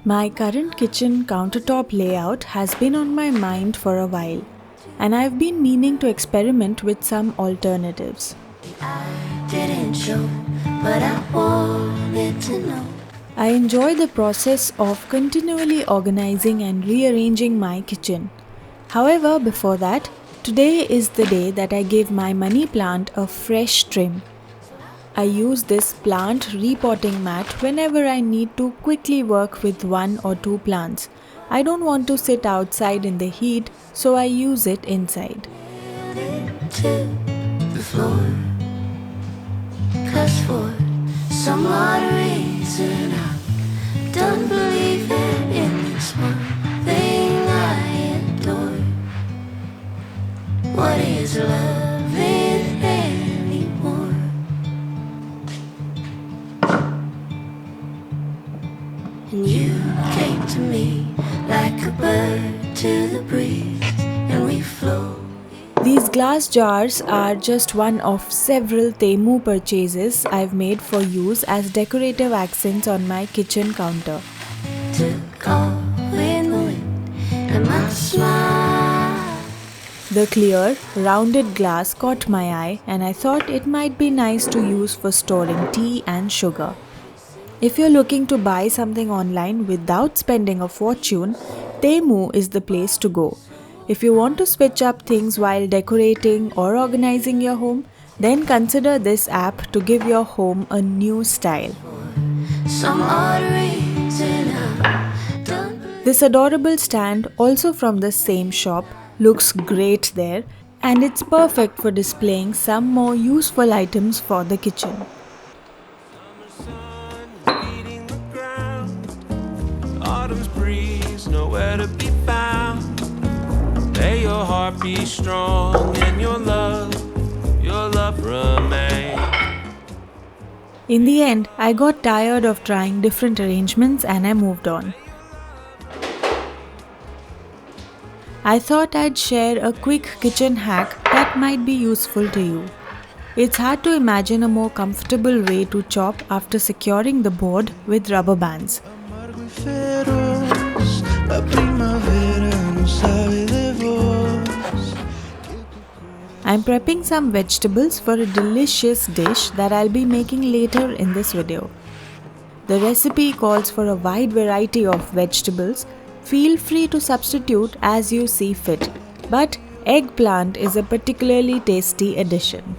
My current kitchen countertop layout has been on my mind for a while, and I've been meaning to experiment with some alternatives. I enjoy the process of continually organizing and rearranging my kitchen. However, before that, today is the day that I gave my money plant a fresh trim. I use this plant repotting mat whenever I need to quickly work with 1 or 2 plants. I don't want to sit outside in the heat, so I use it inside. Some odd reason I don't believe in this one thing I adore. What is love anymore? And you came to me like a bird to the breeze, and we flew. These glass jars are just one of several Temu purchases I've made for use as decorative accents on my kitchen counter. The clear, rounded glass caught my eye, and I thought it might be nice to use for storing tea and sugar. If you're looking to buy something online without spending a fortune, Temu is the place to go. If you want to switch up things while decorating or organizing your home, then consider this app to give your home a new style. This adorable stand, also from the same shop, looks great there, and it's perfect for displaying some more useful items for the kitchen. Autumn's breeze, nowhere to be found. May your heart be strong and your love remain. In the end, I got tired of trying different arrangements and I moved on. I thought I'd share a quick kitchen hack that might be useful to you. It's hard to imagine a more comfortable way to chop after securing the board with rubber bands. I'm prepping some vegetables for a delicious dish that I'll be making later in this video. The recipe calls for a wide variety of vegetables. Feel free to substitute as you see fit, but eggplant is a particularly tasty addition.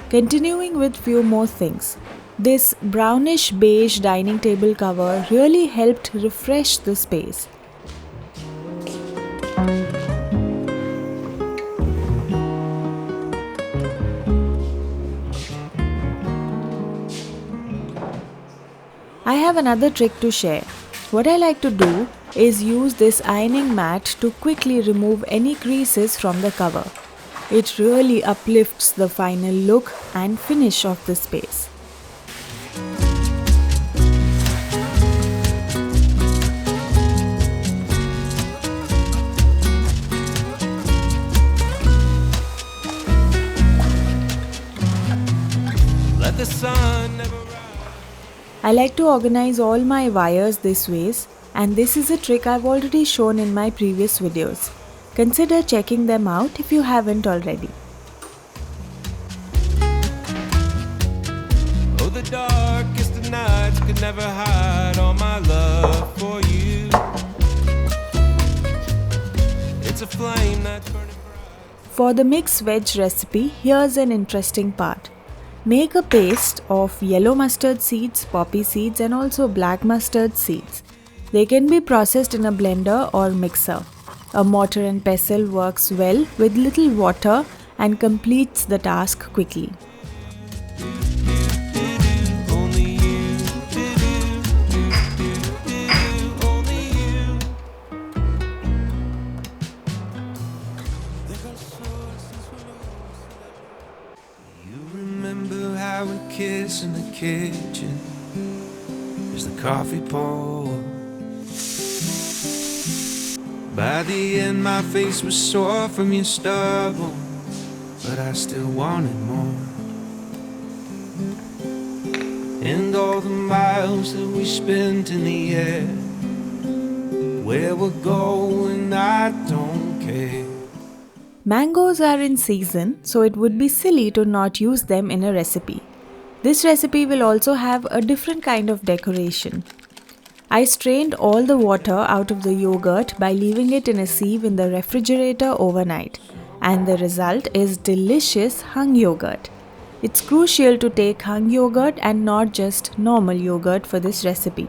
Continuing with few more things. This brownish beige dining table cover really helped refresh the space. I have another trick to share. What I like to do is use this ironing mat to quickly remove any creases from the cover. It really uplifts the final look and finish of the space. Let the sun never rise. I like to organize all my wires this ways, and this is a trick I've already shown in my previous videos. Consider checking them out if you haven't already. Oh, the darkest of nights could never hide all my love for you. It's a flame that's burning bright. For the mixed veg recipe, here's an interesting part. Make a paste of yellow mustard seeds, poppy seeds, and also black mustard seeds. They can be processed in a blender or mixer. A mortar and pestle works well with little water and completes the task quickly. would kiss in the kitchen as the coffee poured. By the end my face was sore from your stubble, but I still wanted more. And all the miles that we spent in the air, where we're going I don't care. Mangoes are in season, so it would be silly to not use them in a recipe. This recipe will also have a different kind of decoration. I strained all the water out of the yogurt by leaving it in a sieve in the refrigerator overnight, and the result is delicious hung yogurt. It's crucial to take hung yogurt and not just normal yogurt for this recipe.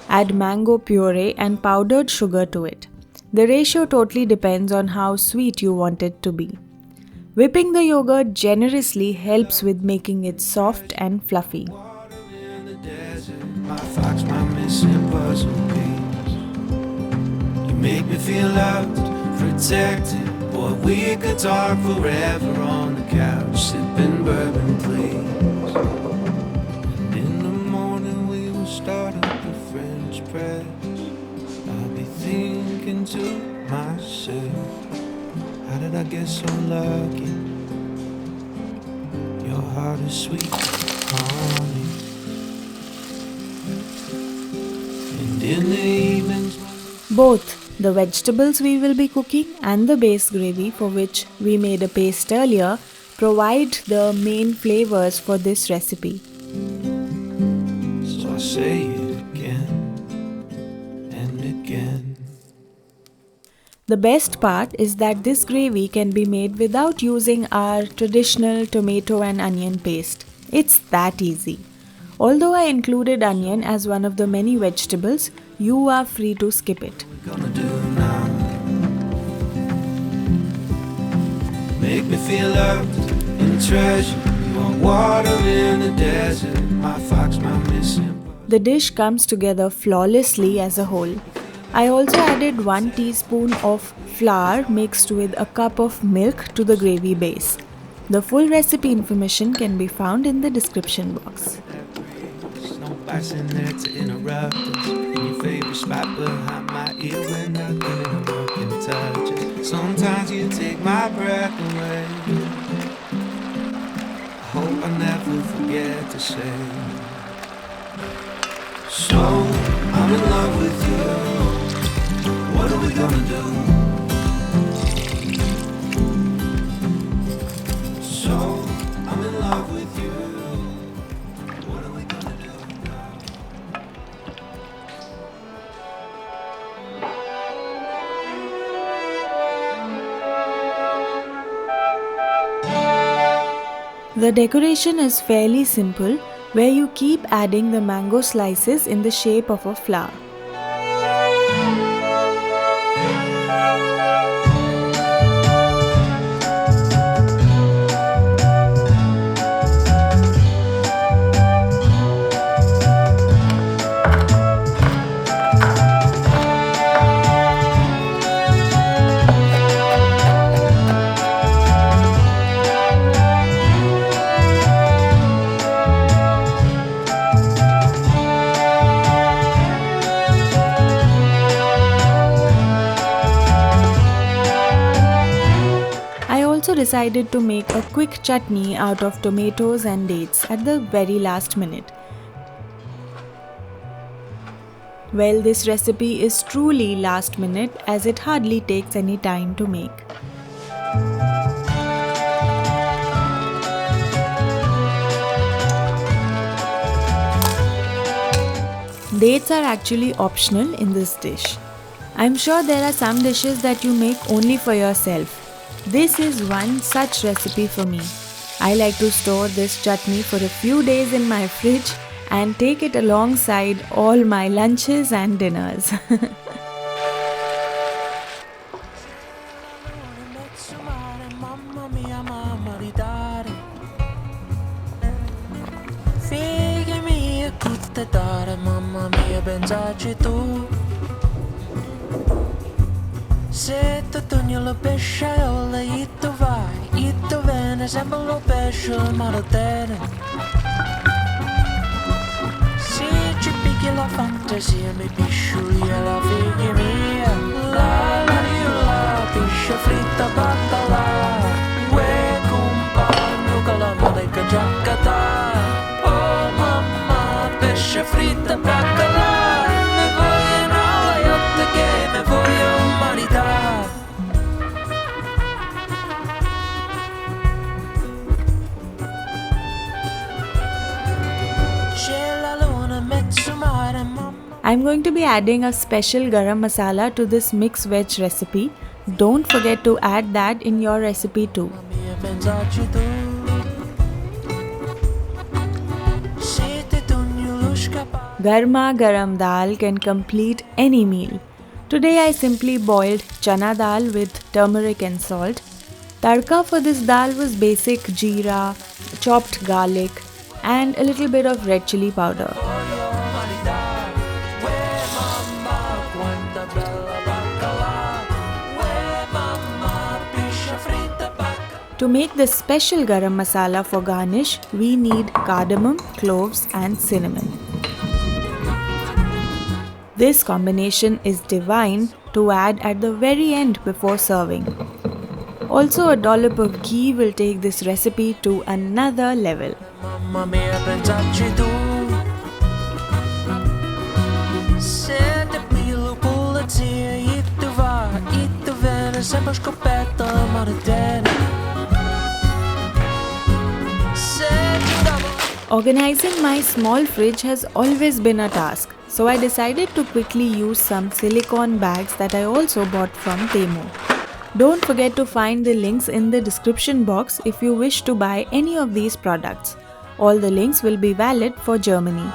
Add mango puree and powdered sugar to it. The ratio totally depends on how sweet you want it to be. Whipping the yogurt generously helps with making it soft and fluffy. My fox, my missing puzzle piece. You make me feel loved, protected. Boy, we could talk forever on the couch, sipping bourbon, please. And in the morning we will start up the French press. I'll be thinking to myself, how did I get so lucky? Your heart is sweet, honey. And in the evenings, Both the vegetables we will be cooking and the base gravy, for which we made a paste earlier, provide the main flavors for this recipe. so I say it again and again. The best part is that this gravy can be made without using our traditional tomato and onion paste. It's that easy. Although I included onion as one of the many vegetables, you are free to skip it. Gonna do now. Make me feel loved and treasured. You want water in the desert. My fox, my missing. The dish comes together flawlessly as a whole. I also added 1 teaspoon of flour mixed with a cup of milk to the gravy base. The full recipe information can be found in the description box. No bites in there to interrupt us. In your favorite spot behind my ear when nothing in the world can touch us. Sometimes you take my breath away. I hope I never forget to say. So, I'm in love with you. What are we gonna do? So, I'm in love with you. What are we gonna do now? The decoration is fairly simple, where you keep adding the mango slices in the shape of a flower. Decided to make a quick chutney out of tomatoes and dates at the very last minute. Well, this recipe is truly last minute as it hardly takes any time to make. Dates are actually optional in this dish. I'm sure there are some dishes that you make only for yourself. This is one such recipe for me. I like to store this chutney for a few days in my fridge and take it alongside all my lunches and dinners. Se tu tugnolo pesciaiola, itto vai, itto viene, sempre lo pesce, ma lo tiene. la fantasia, mi pisciuli e la figlia mia. La la la, piscia fritta baccalà. Ue compagno che la monica giaccata. Oh mamma, pesce fritta baccalà. Me voglio una yacht che me voglio maritare. I'm going to be adding a special garam masala to this mixed veg recipe. Don't forget to add that in your recipe too. Garma garam dal can complete any meal. Today I simply boiled chana dal with turmeric and salt. Tadka for this dal was basic jeera, chopped garlic and a little bit of red chili powder. To make this special garam masala for garnish, we need cardamom, cloves and cinnamon. This combination is divine to add at the very end before serving. Also, a dollop of ghee will take this recipe to another level. Mamma mia, pensaci tu. Sente pillo, pulizia, itu va, itu viene, sempre scoperta la maritena. Organizing my small fridge has always been a task, so I decided to quickly use some silicone bags that I also bought from Temu. Don't forget to find the links in the description box if you wish to buy any of these products. All the links will be valid for Germany.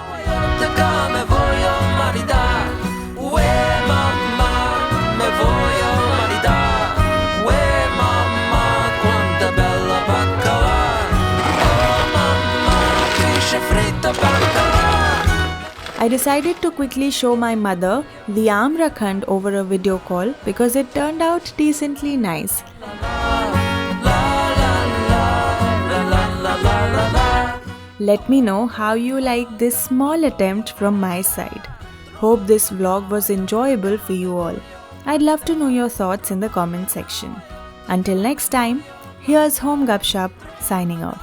I decided to quickly show my mother the aam rakhand over a video call because it turned out decently nice. Let me know how you like this small attempt from my side. Hope this vlog was enjoyable for you all. I'd love to know your thoughts in the comment section. Until next time, here's Home Gupshup signing off.